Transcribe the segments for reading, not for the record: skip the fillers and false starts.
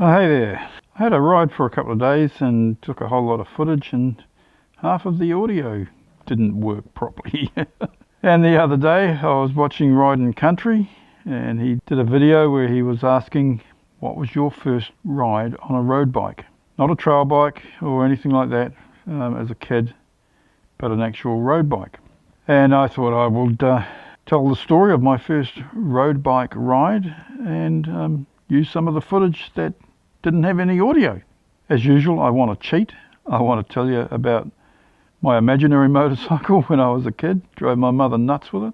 Oh, hey there. I had a ride for a couple of days and took a whole lot of footage, and half of the audio didn't work properly. And the other day I was watching Ridin Country, and he did a video where he was asking, what was your first ride on a road bike? Not a trail bike or anything like that as a kid, but an actual road bike. And I thought I would tell the story of my first road bike ride and use some of the footage that didn't have any audio. As usual, I want to cheat. I want to tell you about my imaginary motorcycle when I was a kid. Drove my mother nuts with it.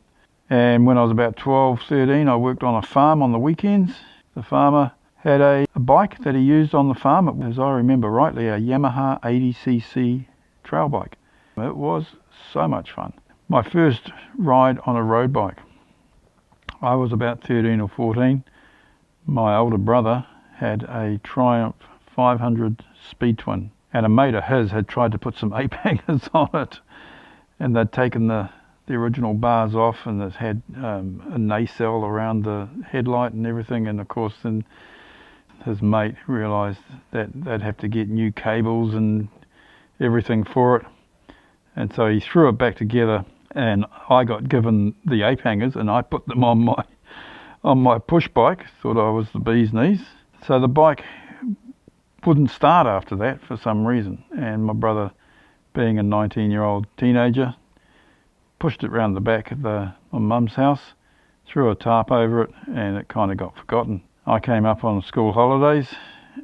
And when I was about 12, 13, I worked on a farm on the weekends. The farmer had a bike that he used on the farm. It was, as I remember rightly, a Yamaha 80cc trail bike. It was so much fun. My first ride on a road bike. I was about 13 or 14. My older brother had a Triumph 500 Speed Twin, and a mate of his had tried to put some ape hangers on it, and they'd taken the original bars off, and it had a nacelle around the headlight and everything. And of course then his mate realised that they'd have to get new cables and everything for it, and so he threw it back together, and I got given the ape hangers and I put them on my push bike. Thought I was the bee's knees. So the bike wouldn't start after that for some reason, and my brother, being a 19-year-old teenager, pushed it round the back of my mum's house, threw a tarp over it, and it kind of got forgotten. I came up on school holidays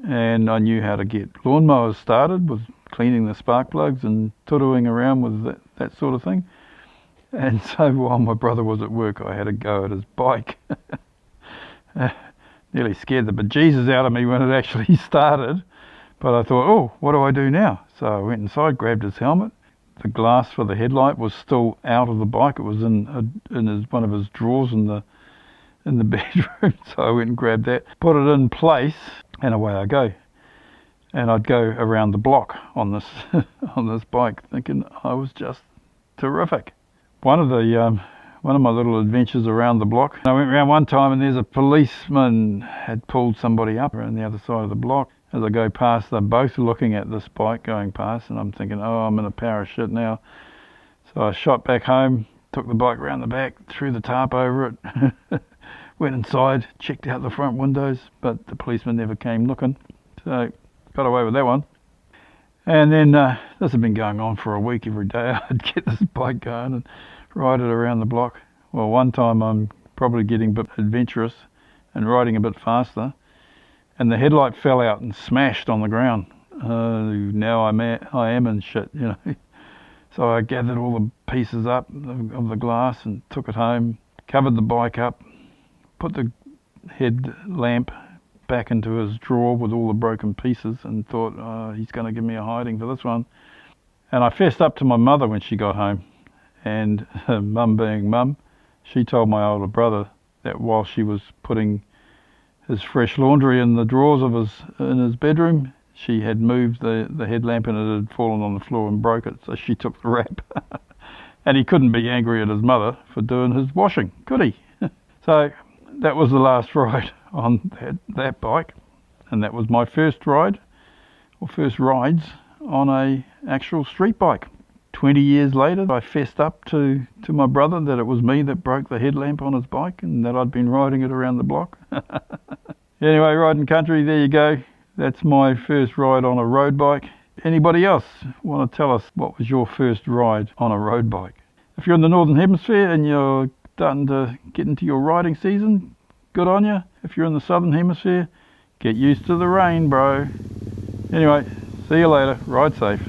and I knew how to get lawnmowers started with cleaning the spark plugs and tootling around with that sort of thing. And so while my brother was at work, I had a go at his bike. Nearly scared the bejesus out of me when it actually started. But I thought, oh, what do I do now? So I went inside, grabbed his helmet. The glass for the headlight was still out of the bike. It was in one of his drawers in the bedroom. So I went and grabbed that, put it in place, and away I go. And I'd go around the block on this on this bike, thinking I was just terrific. One of my little adventures around the block, I went around one time and there's a policeman had pulled somebody up around the other side of the block. As I go past, they're both looking at this bike going past, and I'm thinking, oh, I'm in a power of shit now. So I shot back home, took the bike around the back, threw the tarp over it, went inside, checked out the front windows, but the policeman never came looking. So got away with that one. And then this had been going on for a week. Every day I'd get this bike going and ride it around the block. Well, one time I'm probably getting a bit adventurous and riding a bit faster, and the headlight fell out and smashed on the ground. Now I am in shit, you know. So I gathered all the pieces up of the glass and took it home, covered the bike up, put the headlamp back into his drawer with all the broken pieces, and thought, oh, he's going to give me a hiding for this one. And I fessed up to my mother when she got home, and mum being mum, she told my older brother that while she was putting his fresh laundry in the drawers in his bedroom, she had moved the headlamp and it had fallen on the floor and broke it, so she took the rap. And he couldn't be angry at his mother for doing his washing, could he? So that was the last ride on that bike, and that was my first ride, or first rides, on a actual street bike. 20 years later, I fessed up to my brother that it was me that broke the headlamp on his bike and that I'd been riding it around the block. Anyway, Ridin Country, there you go. That's my first ride on a road bike. Anybody else want to tell us what was your first ride on a road bike? If you're in the Northern Hemisphere and you're starting to get into your riding season, good on you. If you're in the Southern Hemisphere, get used to the rain, bro. Anyway, see you later. Ride safe.